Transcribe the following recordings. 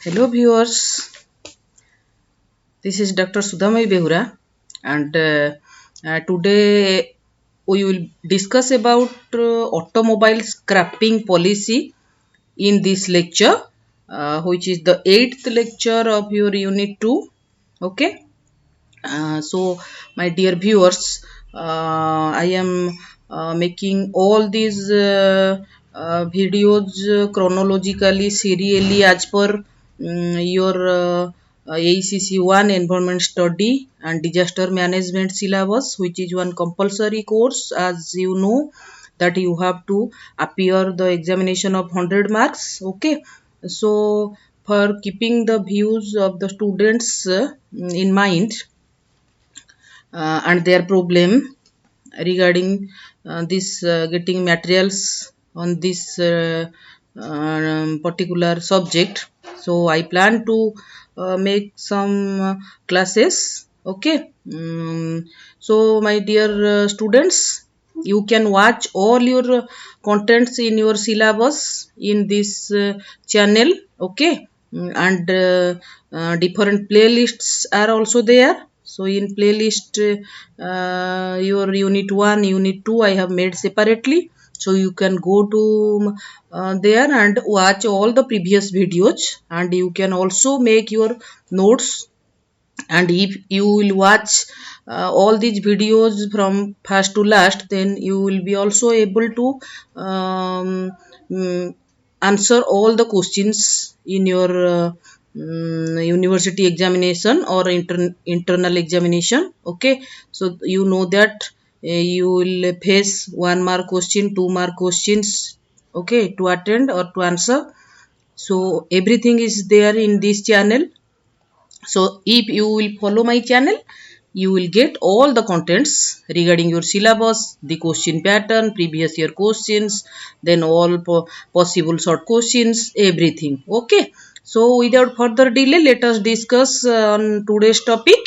Hello viewers, this is Dr. Sudhamay Behura and today we will discuss about automobile scrapping policy in this lecture which is the 8th lecture of your unit 2. Okay, so my dear viewers, I am making all these videos chronologically, serially as per your Aecc 1 environment study and disaster management syllabus, which is one compulsory course. As you know that you have to appear the examination of 100 marks. Okay, so for keeping the views of the students in mind, and their problem regarding this getting materials on this particular subject, so I plan to make some classes. Okay, so my dear students, you can watch all your contents in your syllabus in this channel. Okay, and different playlists are also there. So in playlist your unit 1, unit 2 I have made separately, so you can go to there and watch all the previous videos, and you can also make your notes. And if you will watch all these videos from first to last, then you will be also able to answer all the questions in your university examination or internal examination. Okay, so you know that you will face 1 mark question, 2 mark questions, okay, to attend or to answer. So everything is there in this channel. So if you will follow my channel, you will get all the contents regarding your syllabus, the question pattern, previous year questions, then all possible short questions, everything. Okay, so without further delay, let us discuss on today's topic.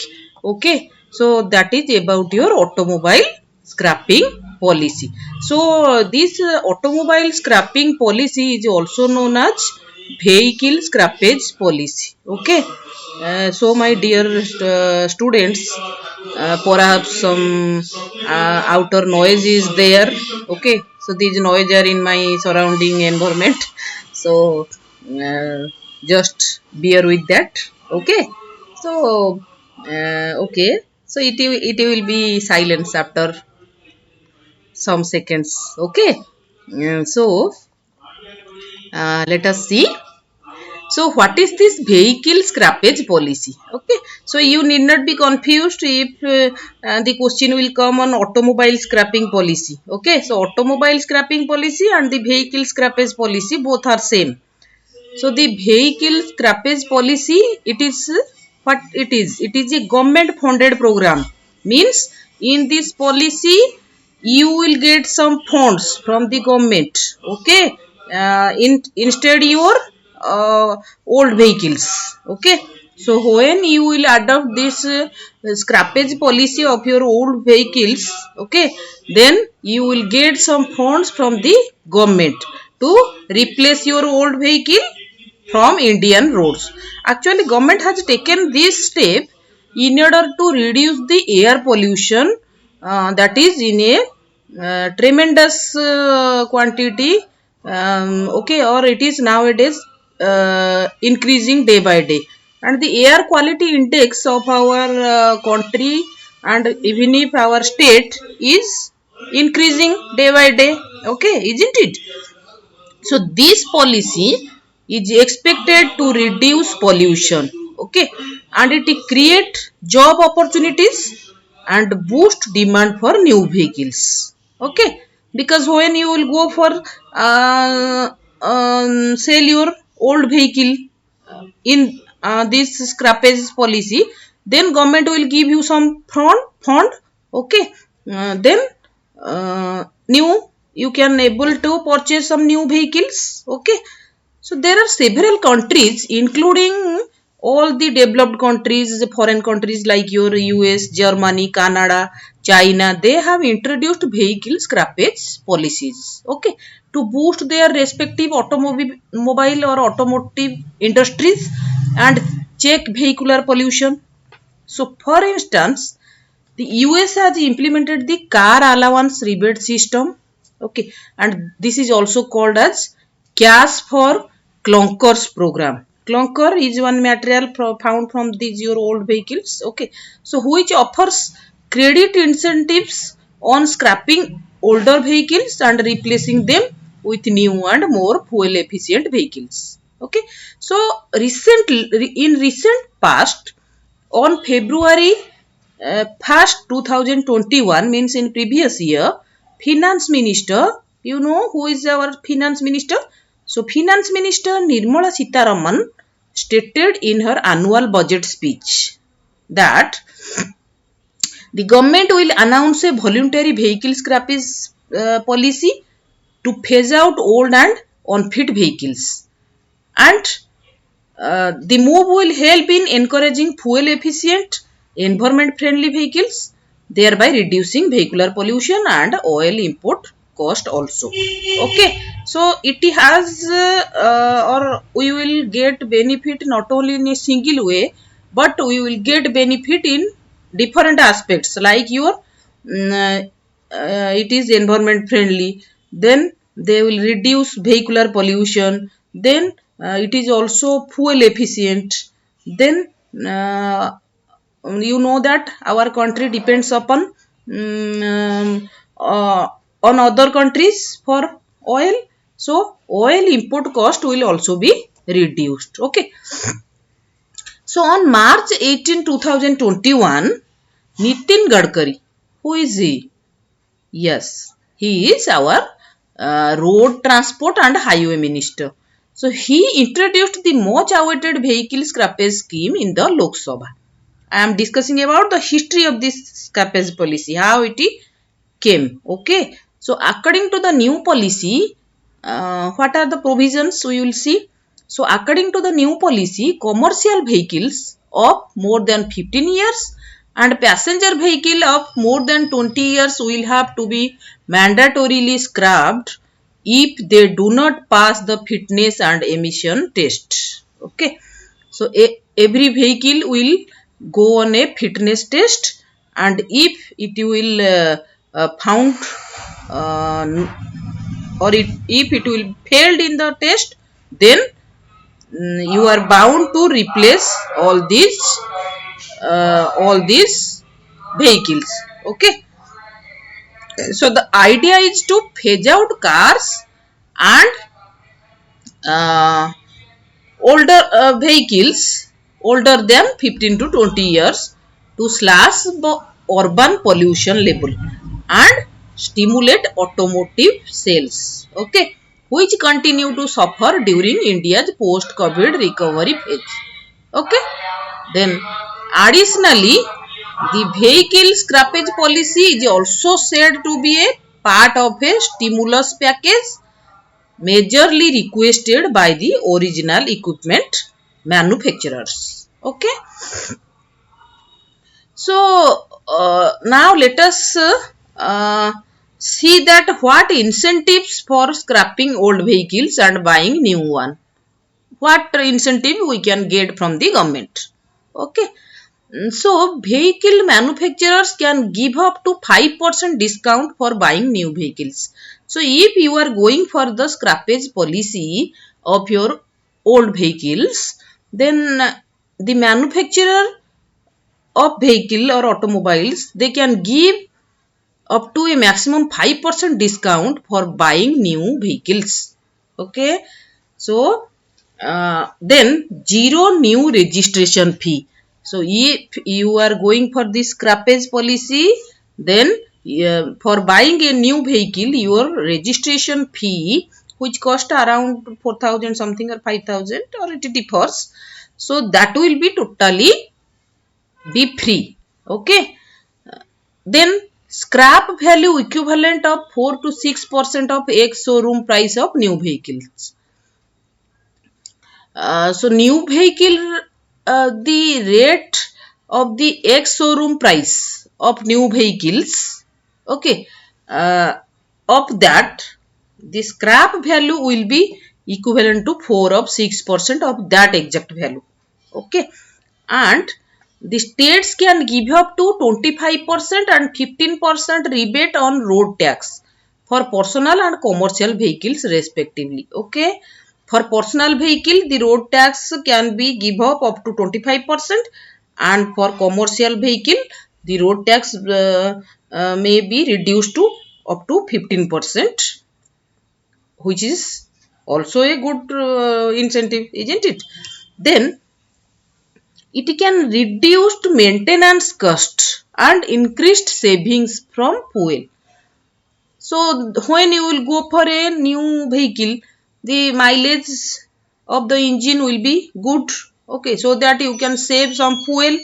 Okay, so that is about your automobile scrapping policy. So this automobile scrapping policy is also known as vehicle scrappage policy. Okay, so my dear students, perhaps some outer noise is there. Okay, so these noise are in my surrounding environment, so just bear with that. Okay, so okay, so it will be silence after some seconds. Okay, so let us see. So what is this vehicle scrappage policy? Okay, so you need not be confused if the question will come on automobile scrapping policy. Okay, so automobile scrapping policy and the vehicle scrappage policy both are same. So the vehicle scrappage policy, it is what it is. It is a government funded program. Means in this policy you will get some funds from the government. Okay, instead your old vehicles. Okay, so when you will adopt this scrappage policy of your old vehicles, okay, then you will get some funds from the government to replace your old vehicle from Indian roads. Actually, government has taken this step in order to reduce the air pollution that is in a tremendous quantity. Okay, or it is nowadays increasing day by day, and the air quality index of our country and even if our state is increasing day by day. Okay, isn't it? So this policy is expected to reduce pollution. Okay, and it create job opportunities and boost demand for new vehicles. Okay, because when you will go for sell your old vehicle in this scrappage policy, then government will give you some fund. Okay, then new you can able to purchase some new vehicles. Okay, so there are several countries including all the developed countries, foreign countries like your US, Germany, Canada, China, they have introduced vehicle scrappage policies, okay, to boost their respective automobile or automotive industries and check vehicular pollution. So, for instance, the US has implemented the car allowance rebate system, okay, and this is also called as cash for clunkers program. Clunker is one material found from these your old vehicles, okay, so which offers credit incentives on scrapping older vehicles and replacing them with new and more fuel efficient vehicles, okay. So in recent past, on February 1st 2021, means in previous year, finance minister, you know who is our finance minister? So finance minister Nirmala Sitharaman stated in her annual budget speech that the government will announce a voluntary vehicle scrappage policy to phase out old and unfit vehicles, and the move will help in encouraging fuel efficient, environment friendly vehicles, thereby reducing vehicular pollution and oil import cost also. Okay, so it has or we will get benefit not only in a single way, but we will get benefit in different aspects like your it is environment friendly, then they will reduce vehicular pollution, then it is also fuel efficient, then uh, you know that our country depends upon on other countries for oil, so oil import cost will also be reduced, okay. So on March 18, 2021, Nitin Gadkari, who is he? Yes, he is our road transport and highway minister. So he introduced the much awaited vehicle scrappage scheme in the Lok Sabha. I am discussing about the history of this scrappage policy, how it came. Okay. So according to the new policy, what are the provisions we will see? So according to the new policy, commercial vehicles of more than 15 years and passenger vehicle of more than 20 years will have to be mandatorily scrapped if they do not pass the fitness and emission test. Okay. So every vehicle will go on a fitness test, and if it will found or if it will failed in the test, then you are bound to replace all these vehicles, okay. So the idea is to phase out cars and uh, older vehicles older than 15 to 20 years to slash the urban pollution level and stimulate automotive sales, okay, which continue to suffer during India's post-COVID recovery phase, okay. Then additionally, the vehicle scrappage policy is also said to be a part of a stimulus package majorly requested by the original equipment manufacturers, okay. So now let us see that what incentives for scrapping old vehicles and buying new one, what incentive we can get from the government, okay. So vehicle manufacturers can give up to 5% discount for buying new vehicles. So if you are going for the scrappage policy of your old vehicles, then the manufacturer of vehicle or automobiles, they can give up to a maximum 5% discount for buying new vehicles, okay. So then zero new registration fee. So if you are going for this scrappage policy, then for buying a new vehicle, your registration fee, which cost around 4,000 something or 5,000 or it differs, so that will be totally be free, okay. Then scrap value equivalent of 4 to 6% of ex showroom price of new vehicles. So the rate of the ex showroom price of new vehicles, okay, of that the scrap value will be equivalent to 4 of 6% of that exact value, okay. And the states can give up to 25% and 15% rebate on road tax for personal and commercial vehicles respectively, okay. For personal vehicle, the road tax can be give up to 25%, and for commercial vehicle, the road tax may be reduced to up to 15%, which is also a good incentive, isn't it? Then it can reduce maintenance cost and increased savings from fuel. So when you will go for a new vehicle, the mileage of the engine will be good, okay, so that you can save some fuel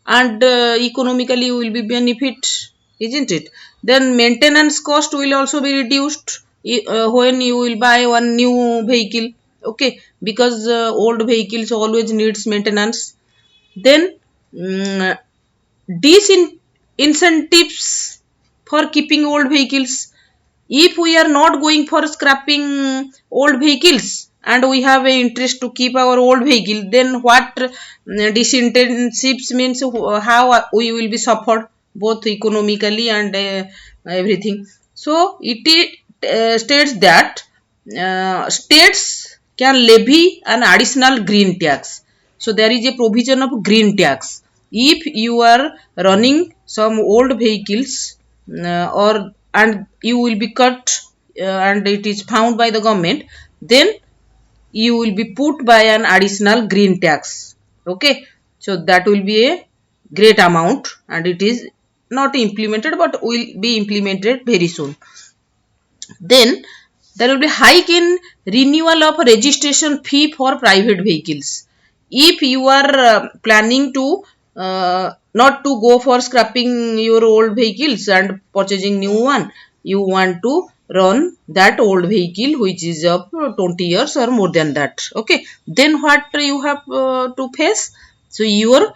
and economically you will be benefit, isn't it? Then maintenance cost will also be reduced when you will buy one new vehicle, okay, because old vehicles always needs maintenance. Then um, incentives for keeping old vehicles. If we are not going for scrapping old vehicles and we have an interest to keep our old vehicle, then what disincentives means, how we will be suffered both economically and everything. So it states that states can levy an additional green tax. So there is a provision of green tax. If you are running some old vehicles or and you will be cut and it is found by the government, then you will be put by an additional green tax, okay. So that will be a great amount and it is not implemented but will be implemented very soon. Then there will be hike in renewal of registration fee for private vehicles. If you are planning to not to go for scrapping your old vehicles and purchasing new one, you want to run that old vehicle which is of 20 years or more than that, okay. Then what you have to face? So your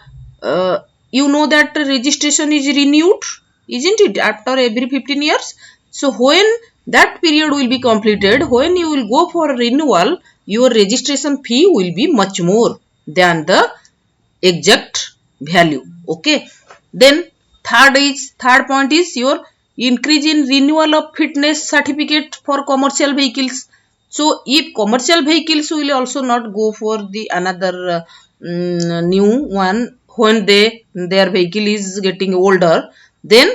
you know that registration is renewed, isn't it, after every 15 years. So when that period will be completed, when you will go for renewal, your registration fee will be much more than the exact value, okay. Then third point is your increase in renewal of fitness certificate for commercial vehicles. So if commercial vehicles will also not go for the another new one when their vehicle is getting older, then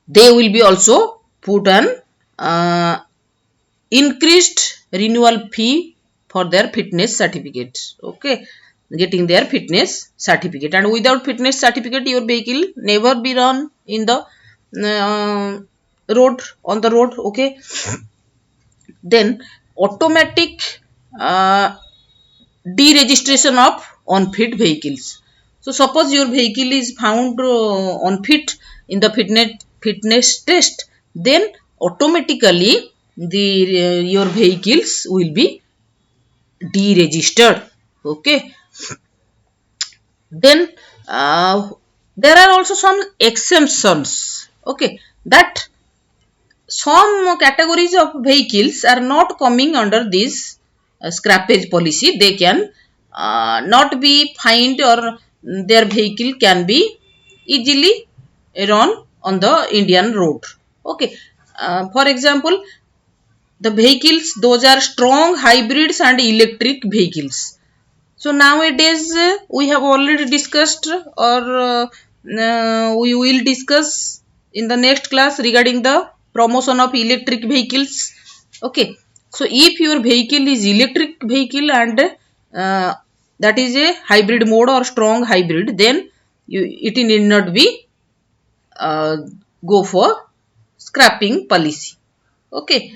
they will be also put an increased renewal fee for their fitness certificate, okay, getting their fitness certificate. And without fitness certificate your vehicle never be run in the road, on the road, okay. Then automatic deregistration of unfit vehicles. So suppose your vehicle is found unfit in the fitness test, then automatically the your vehicles will be deregistered, okay. Then there are also some exemptions, okay, that some categories of vehicles are not coming under this scrappage policy. They can not be fined or their vehicle can be easily run on the Indian road, okay. For example, the vehicles, those are strong hybrids and electric vehicles. So nowadays we have already discussed or we will discuss in the next class regarding the promotion of electric vehicles, okay. So if your vehicle is electric vehicle and that is a hybrid mode or strong hybrid, then it need not be uh, go for scrapping policy, okay.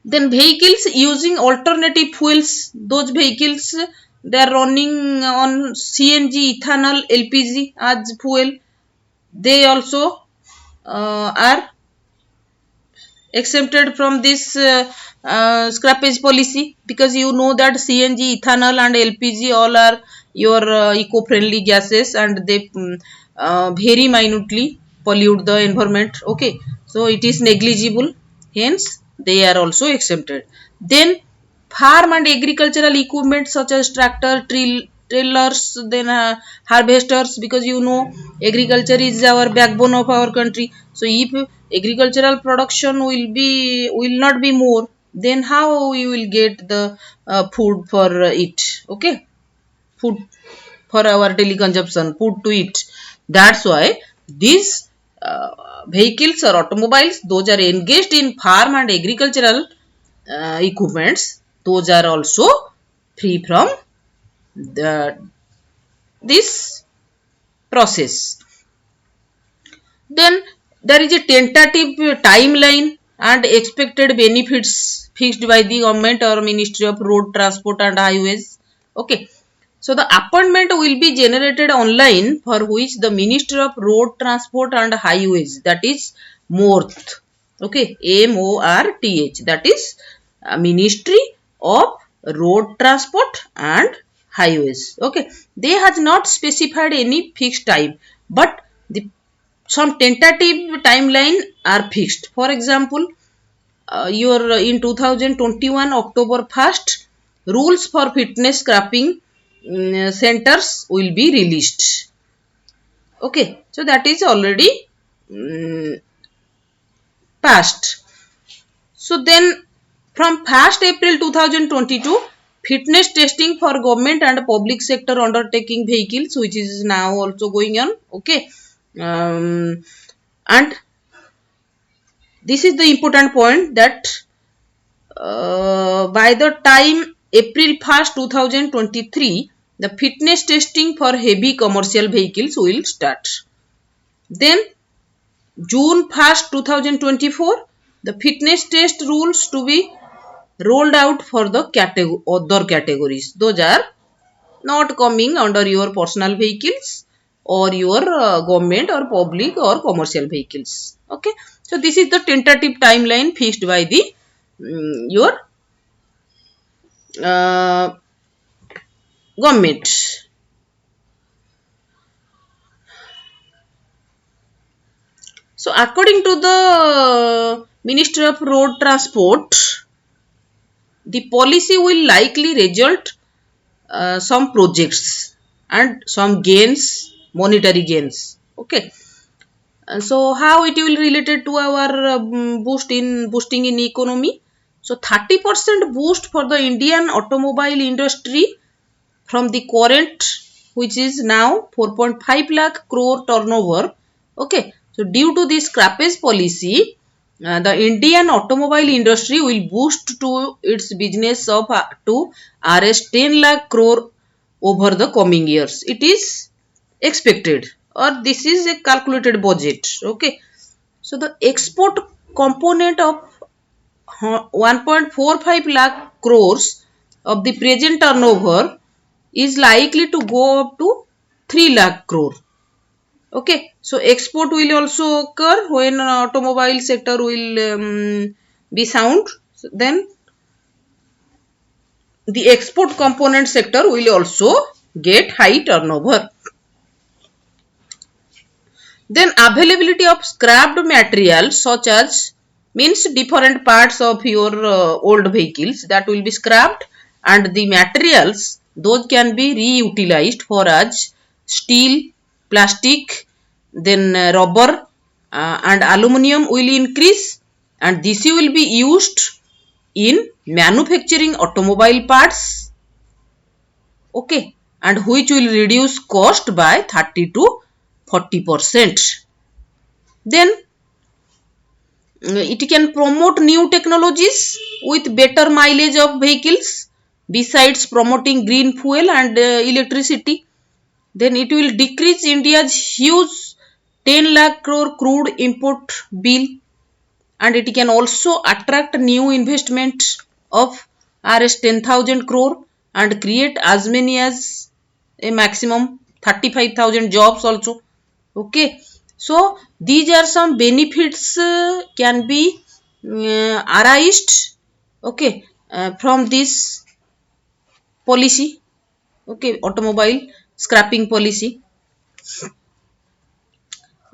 Then vehicles using alternative fuels, those vehicles they are running on CNG, ethanol, LPG as fuel, they also are exempted from this scrappage policy, because you know that CNG, ethanol and LPG all are your eco-friendly gases and they very minutely pollute the environment. Okay, so it is negligible, hence they are also exempted. Then farm and agricultural equipment such as tractor, trillers, then harvesters, because you know agriculture is our backbone of our country. So if agricultural production will not be more, then how you will get the food for it? Okay, food for our daily consumption, food to eat. That's why these vehicles or automobiles, those are engaged in farm and agricultural equipments, those are also free from the this process. Then there is a tentative timeline and expected benefits fixed by the government or Ministry of Road Transport and Highways. Okay, so the appointment will be generated online, for which the Ministry of Road Transport and Highways, that is MORTH, okay, MORTH, that is Ministry of Road Transport and Highways. Okay, they has not specified any fixed time, but the some tentative timeline are fixed. For example, your in 2021 October 1st, rules for fitness scrapping centers will be released. Okay, so that is already passed. So then from 1st April 2022, fitness testing for government and public sector undertaking vehicles, which is now also going on. Okay, and this is the important point, that by the time April 1st 2023, the fitness testing for heavy commercial vehicles will start. Then June 1st 2024, the fitness test rules to be rolled out for the other categories. Those are not coming under your personal vehicles or your government or public or commercial vehicles. Okay, so this is the tentative timeline fixed by the your uh, government. So according to the Ministry of Road Transport, the policy will likely result some projects and some gains, monetary gains. Okay, so how it will related to our boosting in economy? So 30% boost for the Indian automobile industry from the current, which is now 4.5 lakh crore turnover. Okay, so due to this scrappage policy, the Indian automobile industry will boost to its business of to Rs 10 lakh crore over the coming years. It is expected, or this is a calculated budget. Okay, so the export component of 1.45 lakh crores of the present turnover is likely to go up to 3 lakh crore. Okay, so export will also occur when automobile sector will be sound. So then the export component sector will also get high turnover. Then availability of scrapped materials, such as means different parts of your old vehicles that will be scrapped, and the materials those can be reutilized for as steel, plastic, then rubber and aluminum will increase, and this will be used in manufacturing automobile parts. Okay, and which will reduce cost by 30 to 40%. Then it can promote new technologies with better mileage of vehicles, besides promoting green fuel and electricity. Then it will decrease India's huge 10 lakh crore crude import bill, and it can also attract new investment of Rs 10,000 crore and create as many as a maximum 35,000 jobs also. Okay, so these are some benefits can be arised, okay, from this policy, okay, automobile scrapping policy.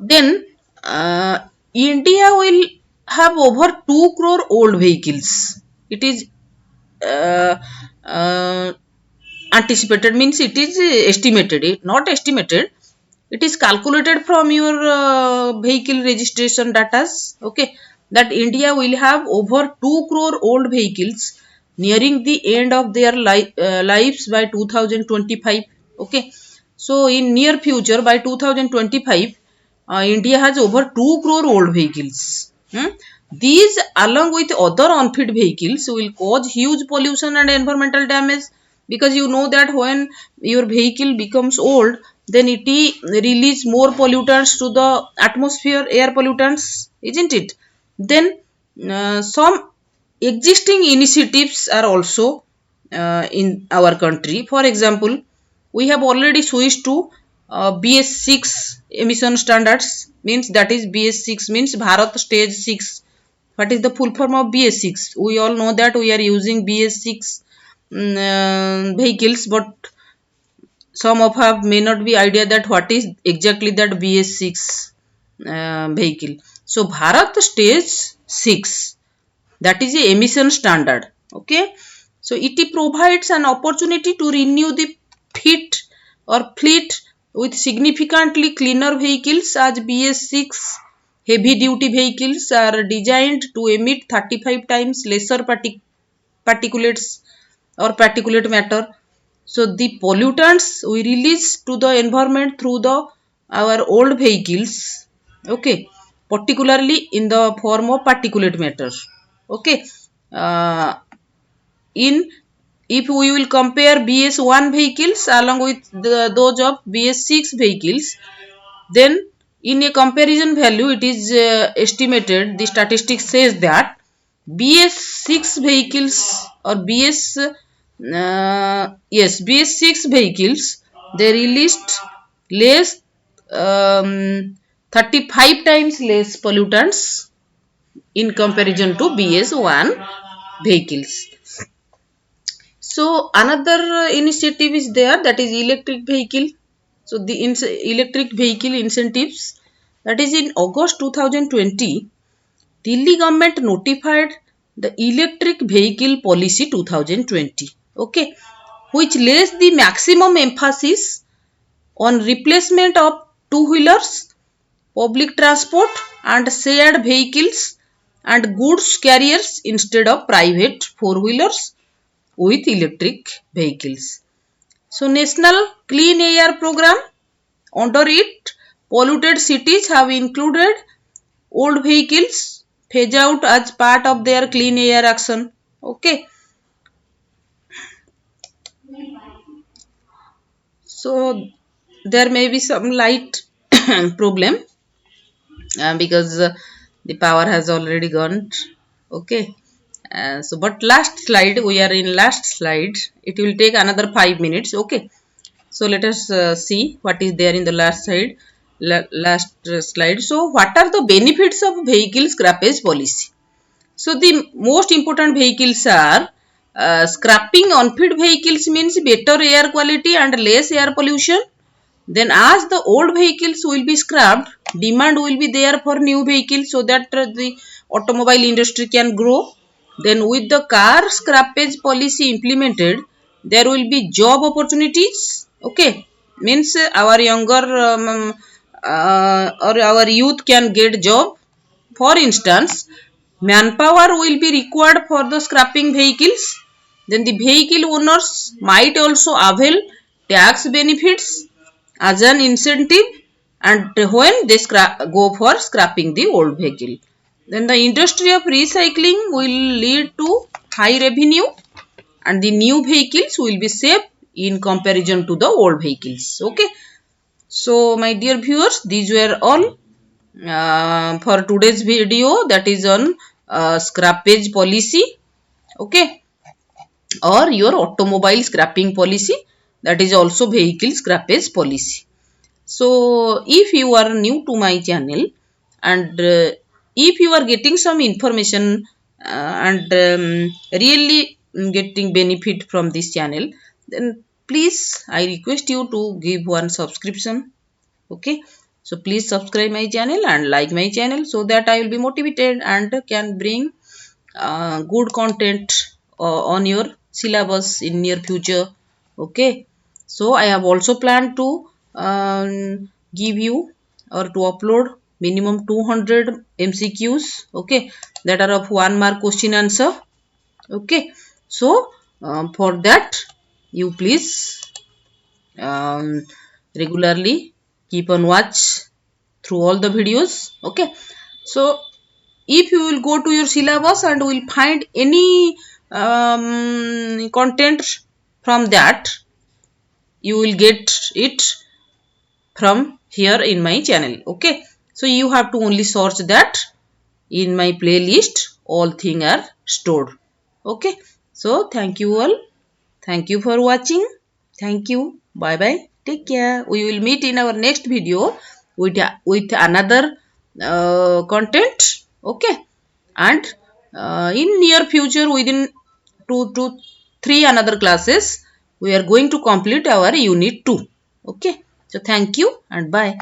Then India will have over 2 crore old vehicles. It is uh, uh, anticipated, means it is estimated, not estimated, it is calculated from your vehicle registration data. Okay, that India will have over 2 crore old vehicles nearing the end of their lives by 2025. Okay, so in near future by 2025, India has over 2 crore old vehicles. These along with other unfit vehicles will cause huge pollution and environmental damage, because you know that when your vehicle becomes old, then it release more pollutants to the atmosphere, air pollutants, isn't it? Then some existing initiatives are also in our country. For example, we have already switched to BS6 emission standards, means that is BS6 means Bharat stage 6. What is the full form of BS6? We all know that we are using BS6 vehicles, but some of have may not be idea that what is exactly that BS6 vehicle. So Bharat stage 6, that is a emission standard. Okay, so it provides an opportunity to renew the fit or fleet with significantly cleaner vehicles, as BS6 heavy duty vehicles are designed to emit 35 times lesser particulates or particulate matter. So the pollutants we release to the environment through the our old vehicles, okay, particularly in the form of particulate matter. Okay, uh, in if we will compare BS1 vehicles along with those of BS6 vehicles, then in a comparison value it is estimated, the statistics says that BS6 vehicles or BS6 vehicles, they released less, 35 times less pollutants in comparison to BS1 vehicles. So another initiative is there, that is electric vehicle. So the electric vehicle incentives, that is in August 2020, Delhi government notified the electric vehicle policy 2020. Okay, which lays the maximum emphasis on replacement of two-wheelers, public transport and shared vehicles and goods carriers instead of private four-wheelers with electric vehicles. So National Clean Air Program, under it polluted cities have included old vehicles phase out as part of their clean air action. Okay, so there may be some light problem because the power has already gone. Okay, so but last slide, we are in last slide, it will take another 5 minutes. Okay, so let us see what is there in the last slide. Last slide. So what are the benefits of vehicle scrappage policy? So the most important vehicles are scrapping unfit vehicles means better air quality and less air pollution. Then as the old vehicles will be scrapped, demand will be there for new vehicles, so that the automobile industry can grow. Then with the car scrappage policy implemented, there will be job opportunities. Okay, means our younger or our youth can get job. For instance, manpower will be required for the scrapping vehicles. Then the vehicle owners might also avail tax benefits as an incentive, and when they go for scrapping the old vehicle. Then the industry of recycling will lead to high revenue, and the new vehicles will be safe in comparison to the old vehicles. Okay. So my dear viewers, these were all for today's video, that is on scrappage policy. Okay, or your automobile scrapping policy, that is also vehicle scrappage policy. So if you are new to my channel, and if you are getting some information and really getting benefit from this channel, then please I request you to give one subscription. Okay, So please subscribe my channel and like my channel, so that I will be motivated and can bring good content on your syllabus in near future. Okay, so I have also planned to give you or to upload minimum 200 MCQs, okay, that are of 1 mark question answer. Okay, so for that you please um, regularly keep on watch through all the videos. Okay, so if you will go to your syllabus and will find any content from that, you will get it from here in my channel. Okay, so you have to only search that in my playlist, all things are stored. Okay, so thank you all, thank you for watching, thank you, bye bye, take care. We will meet in our next video with another content. Okay, and in near future, within 2 to 3 another classes, we are going to complete our unit 2. Okay, so thank you and bye.